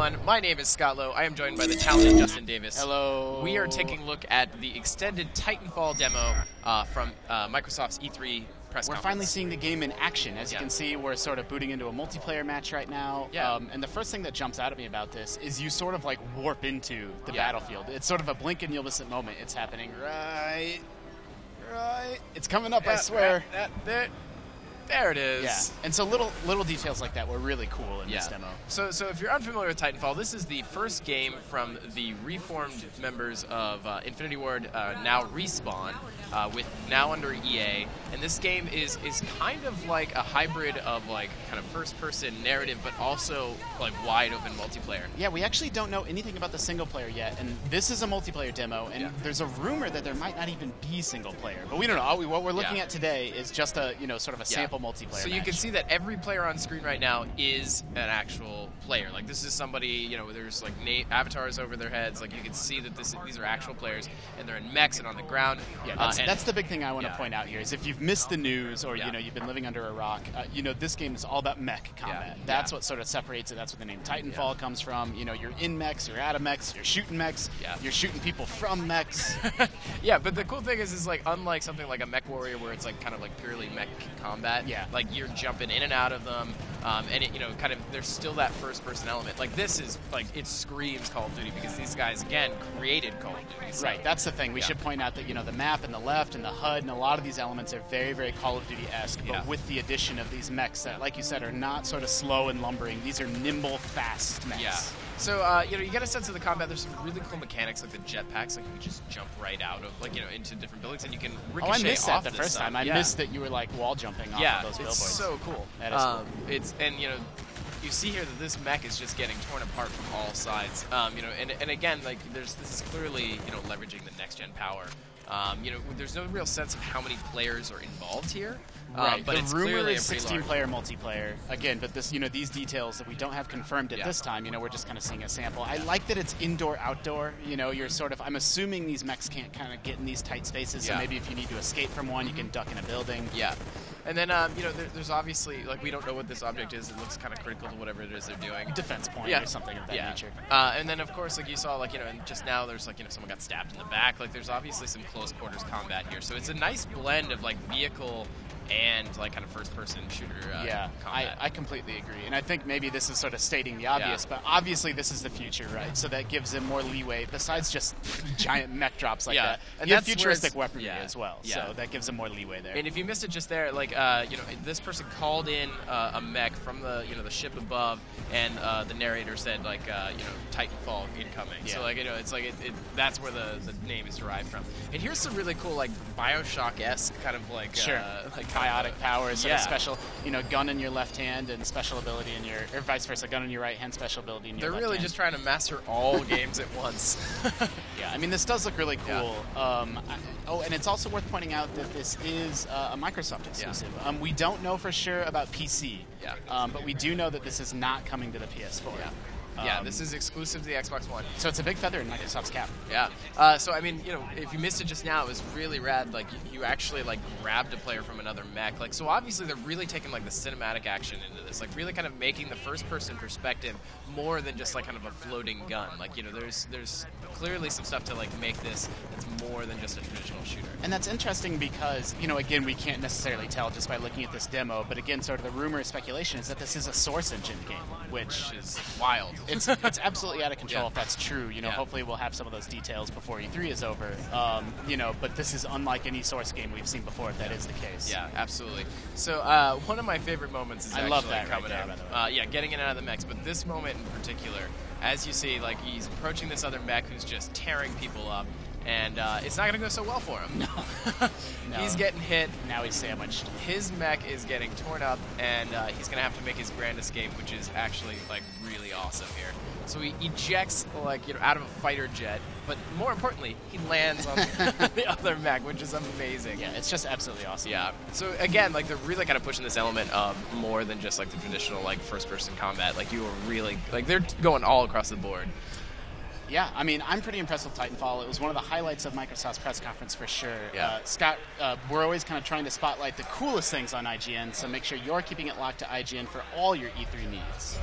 everyone. My name is Scott Lowe. I am joined by the talented Justin Davis. Hello. We are taking a look at the extended Titanfall demo from Microsoft's E3 press We're conference. finally seeing the game in action. As you can see, we're sort of booting into a multiplayer match right now. Yeah. And the first thing that jumps out at me about this is you sort of like warp into the battlefield. It's sort of a blink and you'll miss it moment. It's happening right. It's coming up, I swear. There it is. Yeah, and so little details like that were really cool in this demo. So if you're unfamiliar with Titanfall, this is the first game from the reformed members of Infinity Ward, now Respawn, with now under EA. And this game is kind of like a hybrid of like kind of first-person narrative, but also like wide-open multiplayer. Yeah, we actually don't know anything about the single player yet, and this is a multiplayer demo, and there's a rumor that there might not even be single player, but we don't know. What we're looking at today is just a sort of a sample multiplayer. So you can see that every player on screen right now is an actual player. Like this is somebody, there's like avatars over their heads. Like you can see that these are actual players, and they're in mechs and on the ground. Yeah, that's the big thing I want to point out here is if you've missed the news or you've been living under a rock, this game is all about mech combat. That's what sort of separates it. That's where the name Titanfall comes from. You're in mechs, you're out of mechs, you're shooting mechs, you're shooting people from mechs. Yeah, but the cool thing is like unlike something like a Mech Warrior where it's like kind of like purely mech combat. Yeah. Like you're jumping in and out of them, and it kind of there's still that first-person element. Like this is like it screams Call of Duty because these guys again created Call of Duty. So. Right, that's the thing. We should point out that the map and the left and the HUD and a lot of these elements are very, very Call of Duty-esque, but with the addition of these mechs that, like you said, are not sort of slow and lumbering. These are nimble, fast mechs. Yeah. So, you get a sense of the combat. There's some really cool mechanics like the jetpacks. Like you just jump right out of, into different buildings, and you can ricochet off I missed that the first time. I Yeah. missed that you were like wall jumping off of those billboards. It's so cool. That is cool. You see here that this mech is just getting torn apart from all sides. And again, like this is clearly leveraging the next gen power. There's no real sense of how many players are involved here. Right, but the it's rumor clearly is a pretty 16-player multiplayer. Again, but this, these details that we don't have confirmed at this time. We're just kind of seeing a sample. I like that it's indoor-outdoor. You're sort of. I'm assuming these mechs can't kind of get in these tight spaces. So maybe if you need to escape from one, you can duck in a building. Yeah. And then, there's obviously, like, we don't know what this object is. It looks kind of critical to whatever it is they're doing. Defense point or something of that nature. And then, of course, like you saw, like, and just now there's, like, someone got stabbed in the back. Like, there's obviously some close quarters combat here. So it's a nice blend of, like, vehicle and, like, kind of first-person shooter combat. I completely agree. And I think maybe this is sort of stating the obvious, but obviously this is the future, right? So that gives them more leeway, besides just giant mech drops like that. And you have futuristic weaponry as well, so that gives them more leeway there. And if you missed it just there, like, this person called in a mech from the, the ship above, and the narrator said, like, Titanfall incoming. So, like, it's like, that's where the name is derived from. And here's some really cool, like, Bioshock-esque kind of, like, like biotic powers, sort of special, gun in your left hand and special ability in your, or vice versa, gun in your right hand, special ability in your left hand. They're really just trying to master all games at once. Yeah, I mean, this does look really cool. And it's also worth pointing out that this is a Microsoft exclusive. We don't know for sure about PC, but we do know that this is not coming to the PS4. This is exclusive to the Xbox One. So it's a big feather in Microsoft's cap. Yeah. So, I mean, if you missed it just now, it was really rad. Like, you actually, like, grabbed a player from another mech. Like, so obviously they're really taking, like, the cinematic action into this. Like, really kind of making the first-person perspective more than just, like, kind of a floating gun. Like, there's clearly some stuff to, like, make this that's more than just a traditional shooter. And that's interesting because, again, we can't necessarily tell just by looking at this demo, but again, sort of the rumor or speculation is that this is a Source Engine game, which is wild. It's absolutely out of control if that's true. Hopefully we'll have some of those details before E3 is over. But this is unlike any Source game we've seen before, if that is the case. Yeah, absolutely. So one of my favorite moments is I actually love that coming right there, by the way. getting in and out of the mechs. But this moment in particular, as you see, like he's approaching this other mech who's just tearing people up. And it's not going to go so well for him. No. He's getting hit. Now he's sandwiched. His mech is getting torn up, and he's going to have to make his grand escape, which is actually, like, really awesome here. So he ejects, like, out of a fighter jet, but more importantly, he lands on the other mech, which is amazing. Yeah, it's just absolutely awesome. Yeah. So, again, like, they're really kind of pushing this element of more than just, like, the traditional, like, first-person combat. Like, you are really, like, they're going all across the board. Yeah, I mean, I'm pretty impressed with Titanfall. It was one of the highlights of Microsoft's press conference for sure. Yeah. Scott, we're always kind of trying to spotlight the coolest things on IGN, so make sure you're keeping it locked to IGN for all your E3 needs.